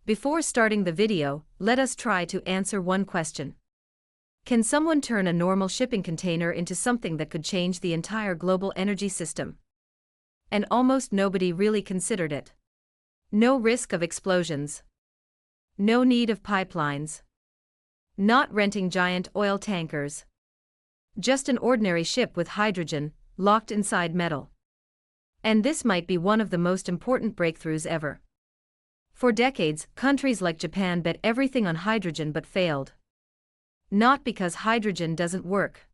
Before starting the video, let us try to answer one question. Can someone turn a normal shipping container into something that could change the entire global energy system? And almost nobody really considered it. No risk of explosions. No need of pipelines. Not renting giant oil tankers. Just an ordinary ship with hydrogen, locked inside metal. And this might be one of the most important breakthroughs ever. For decades, countries like Japan bet everything on hydrogen but failed. Not because hydrogen doesn't work,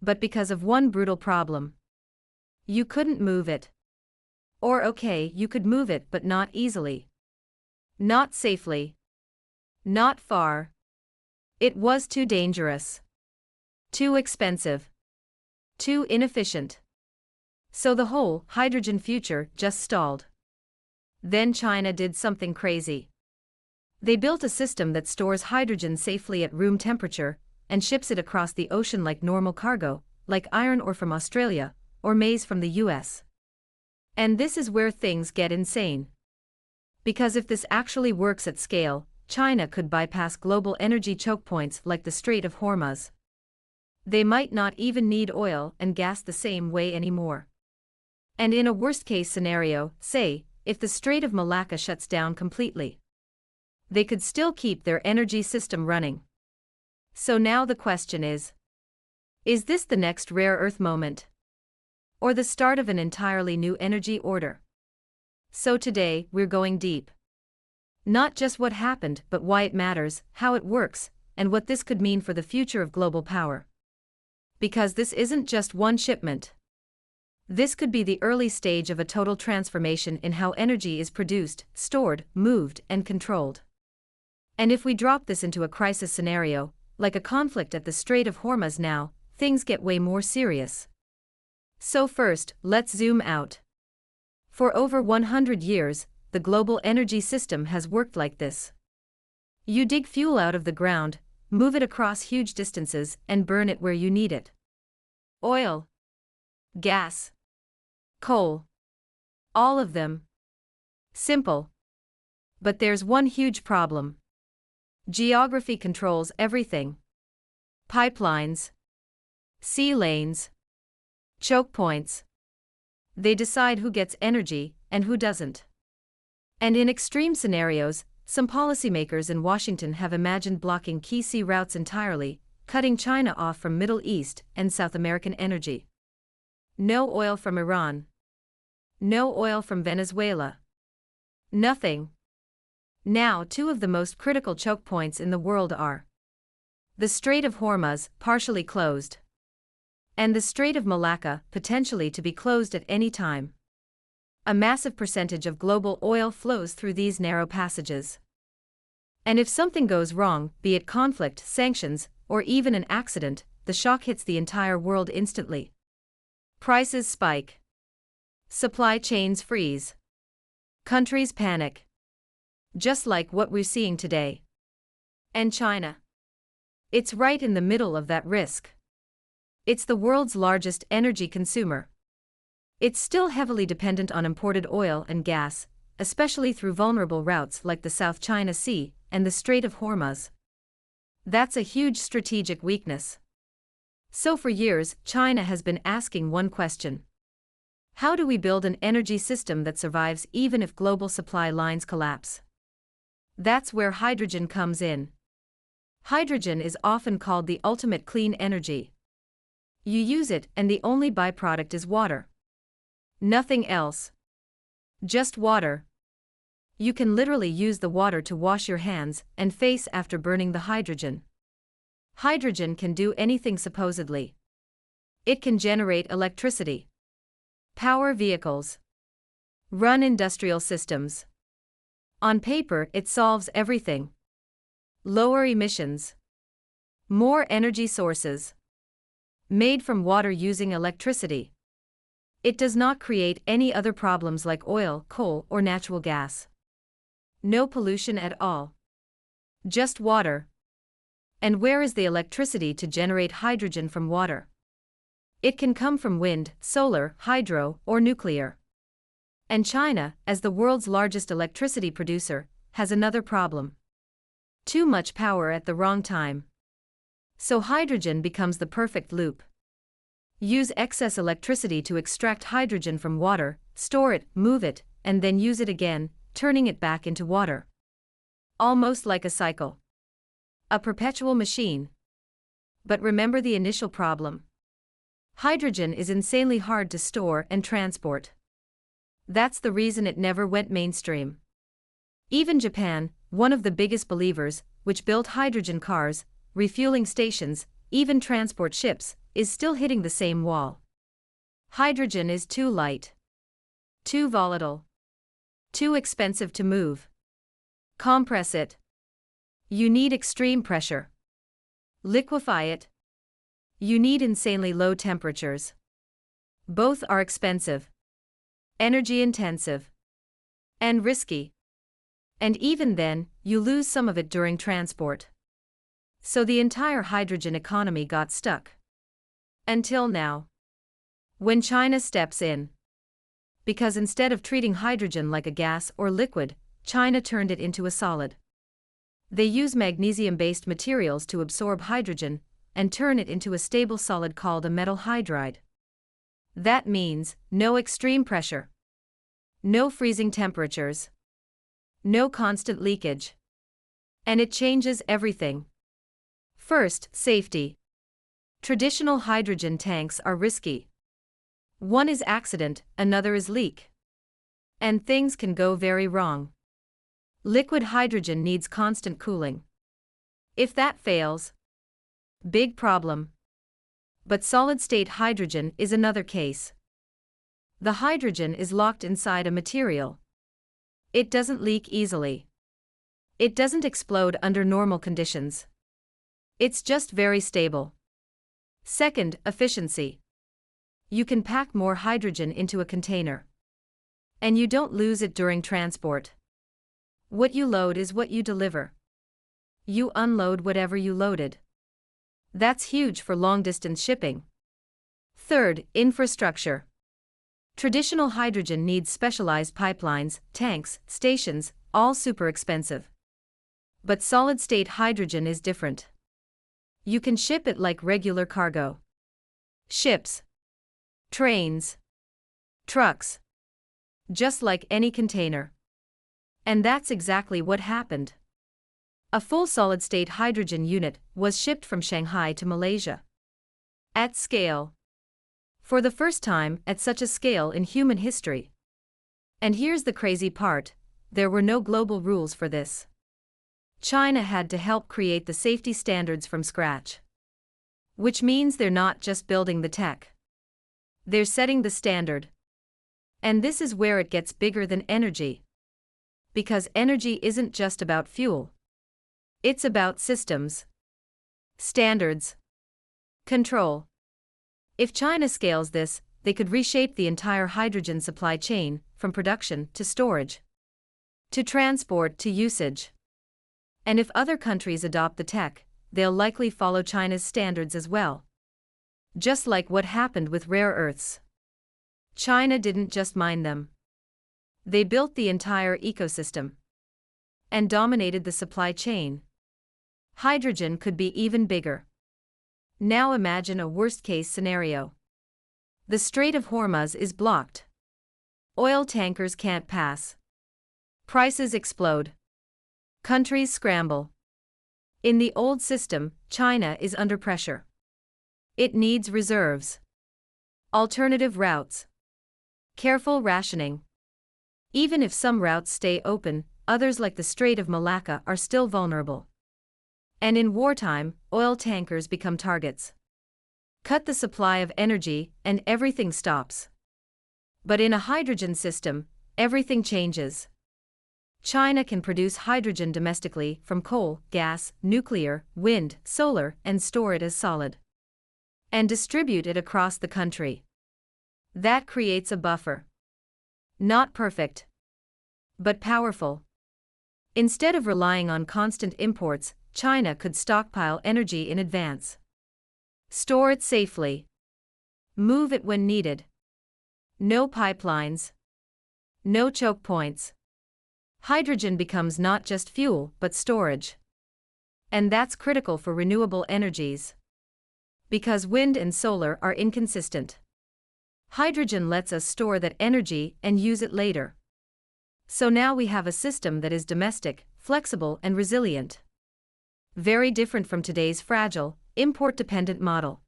but because of one brutal problem. You couldn't move it. Or okay, you could move it but not easily. Not safely. Not far. It was too dangerous. Too expensive. Too inefficient. So the whole hydrogen future just stalled. Then China did something crazy. They built a system that stores hydrogen safely at room temperature and ships it across the ocean like normal cargo, like iron ore from Australia, or maize from the US. And this is where things get insane. Because if this actually works at scale, China could bypass global energy chokepoints like the Strait of Hormuz. They might not even need oil and gas the same way anymore. And in a worst-case scenario, say, if the Strait of Malacca shuts down completely, they could still keep their energy system running. So now the question is this the next rare earth moment? Or the start of an entirely new energy order? So today, we're going deep. Not just what happened, but why it matters, how it works, and what this could mean for the future of global power. Because this isn't just one shipment. This could be the early stage of a total transformation in how energy is produced, stored, moved, and controlled. And if we drop this into a crisis scenario, like a conflict at the Strait of Hormuz now, things get way more serious. So first, let's zoom out. For over 100 years, the global energy system has worked like this. You dig fuel out of the ground, move it across huge distances, and burn it where you need it. Oil, gas, coal. All of them. Simple. But there's one huge problem. Geography controls everything. Pipelines, sea lanes, choke points. They decide who gets energy and who doesn't. And in extreme scenarios, some policymakers in Washington have imagined blocking key sea routes entirely, cutting China off from Middle East and South American energy. No oil from Iran. No oil from Venezuela. Nothing. Now, two of the most critical choke points in the world are the Strait of Hormuz, partially closed, and the Strait of Malacca, potentially to be closed at any time. A massive percentage of global oil flows through these narrow passages. And if something goes wrong, be it conflict, sanctions, or even an accident, the shock hits the entire world instantly. Prices spike. Supply chains freeze. Countries panic. Just like what we're seeing today. And China. It's right in the middle of that risk. It's the world's largest energy consumer. It's still heavily dependent on imported oil and gas, especially through vulnerable routes like the South China Sea and the Strait of Hormuz. That's a huge strategic weakness. So for years, China has been asking one question. How do we build an energy system that survives even if global supply lines collapse? That's where hydrogen comes in. Hydrogen is often called the ultimate clean energy. You use it and the only byproduct is water. Nothing else. Just water. You can literally use the water to wash your hands and face after burning the hydrogen. Hydrogen can do anything supposedly. It can generate electricity, power vehicles, run industrial systems. On paper, it solves everything. Lower emissions. More energy sources. Made from water using electricity. It does not create any other problems like oil, coal, or natural gas. No pollution at all. Just water. And where is the electricity to generate hydrogen from water? It can come from wind, solar, hydro, or nuclear. And China, as the world's largest electricity producer, has another problem. Too much power at the wrong time. So hydrogen becomes the perfect loop. Use excess electricity to extract hydrogen from water, store it, move it, and then use it again, turning it back into water. Almost like a cycle. A perpetual machine. But remember the initial problem. Hydrogen is insanely hard to store and transport. That's the reason it never went mainstream. Even Japan, one of the biggest believers, which built hydrogen cars, refueling stations, even transport ships, is still hitting the same wall. Hydrogen is too light. Too volatile. Too expensive to move. Compress it. You need extreme pressure. Liquefy it. You need insanely low temperatures. Both are expensive, energy intensive, and risky. And even then, you lose some of it during transport. So the entire hydrogen economy got stuck. Until now. When China steps in. Because instead of treating hydrogen like a gas or liquid, China turned it into a solid. They use magnesium-based materials to absorb hydrogen and turn it into a stable solid called a metal hydride. That means no extreme pressure, no freezing temperatures, no constant leakage. And it changes everything. First, safety. Traditional hydrogen tanks are risky. One is accident, another is leak. And things can go very wrong. Liquid hydrogen needs constant cooling. If that fails, big problem. But solid-state hydrogen is another case. The hydrogen is locked inside a material. It doesn't leak easily. It doesn't explode under normal conditions. It's just very stable. Second, efficiency. You can pack more hydrogen into a container. And you don't lose it during transport. What you load is what you deliver. You unload whatever you loaded. That's huge for long-distance shipping. Third, infrastructure. Traditional hydrogen needs specialized pipelines, tanks, stations, all super expensive. But solid-state hydrogen is different. You can ship it like regular cargo. Ships. Trains. Trucks. Just like any container. And that's exactly what happened. A full solid-state hydrogen unit was shipped from Shanghai to Malaysia. At scale. For the first time at such a scale in human history. And here's the crazy part, there were no global rules for this. China had to help create the safety standards from scratch. Which means they're not just building the tech. They're setting the standard. And this is where it gets bigger than energy. Because energy isn't just about fuel. It's about systems. Standards. Control. If China scales this, they could reshape the entire hydrogen supply chain, from production to storage, to transport to usage. And if other countries adopt the tech, they'll likely follow China's standards as well. Just like what happened with rare earths. China didn't just mine them. They built the entire ecosystem. And dominated the supply chain. Hydrogen could be even bigger. Now imagine a worst-case scenario. The Strait of Hormuz is blocked. Oil tankers can't pass. Prices explode. Countries scramble. In the old system, China is under pressure. It needs reserves. Alternative routes. Careful rationing. Even if some routes stay open, others like the Strait of Malacca are still vulnerable. And in wartime, oil tankers become targets. Cut the supply of energy, and everything stops. But in a hydrogen system, everything changes. China can produce hydrogen domestically from coal, gas, nuclear, wind, solar, and store it as solid. And distribute it across the country. That creates a buffer. Not perfect. But powerful. Instead of relying on constant imports, China could stockpile energy in advance. Store it safely. Move it when needed. No pipelines. No choke points. Hydrogen becomes not just fuel but storage. And that's critical for renewable energies. Because wind and solar are inconsistent. Hydrogen lets us store that energy and use it later. So now we have a system that is domestic, flexible, and resilient. Very different from today's fragile, import-dependent model.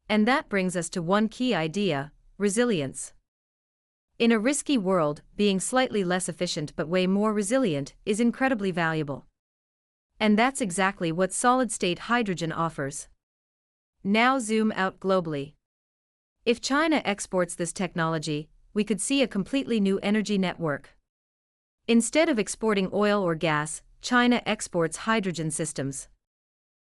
And that brings us to one key idea: resilience. In a risky world, being slightly less efficient but way more resilient is incredibly valuable. And that's exactly what solid-state hydrogen offers. Now zoom out globally. If China exports this technology, we could see a completely new energy network. Instead of exporting oil or gas, China exports hydrogen systems.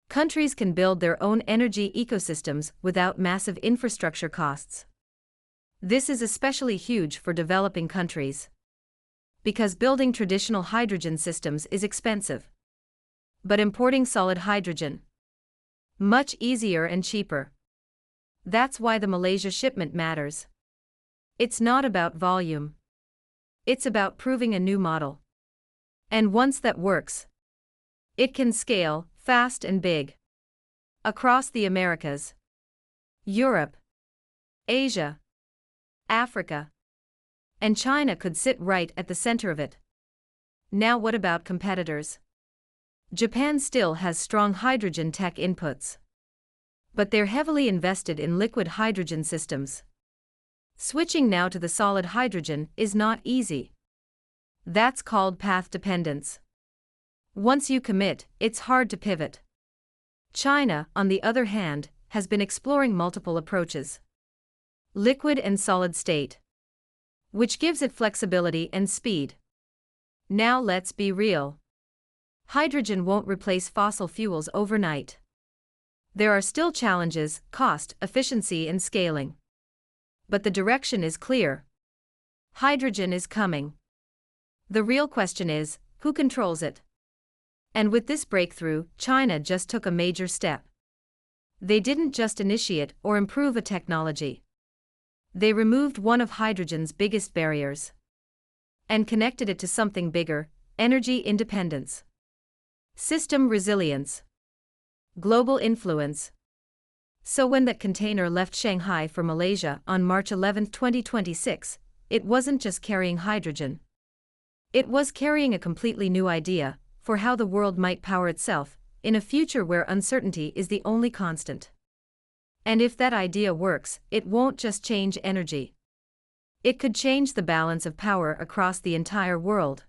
Countries can build their own energy ecosystems without massive infrastructure costs. This is especially huge for developing countries. Because building traditional hydrogen systems is expensive. But importing solid hydrogen, much easier and cheaper. That's why the Malaysia shipment matters. It's not about volume. It's about proving a new model. And once that works, it can scale fast and big. Across the Americas, Europe, Asia, Africa, and China could sit right at the center of it. Now what about competitors? Japan still has strong hydrogen tech inputs. But they're heavily invested in liquid hydrogen systems. Switching now to the solid hydrogen is not easy. That's called path dependence. Once you commit, it's hard to pivot. China, on the other hand, has been exploring multiple approaches. Liquid and solid state, which gives it flexibility and speed. Now let's be real. Hydrogen won't replace fossil fuels overnight. There are still challenges: cost, efficiency, and scaling. But the direction is clear. Hydrogen is coming. The real question is, who controls it? And with this breakthrough, China just took a major step. They didn't just initiate or improve a technology. They removed one of hydrogen's biggest barriers and connected it to something bigger: energy independence, system resilience, global influence. So when that container left Shanghai for Malaysia on March 11, 2026, it wasn't just carrying hydrogen. It was carrying a completely new idea for how the world might power itself in a future where uncertainty is the only constant. And if that idea works, it won't just change energy. It could change the balance of power across the entire world.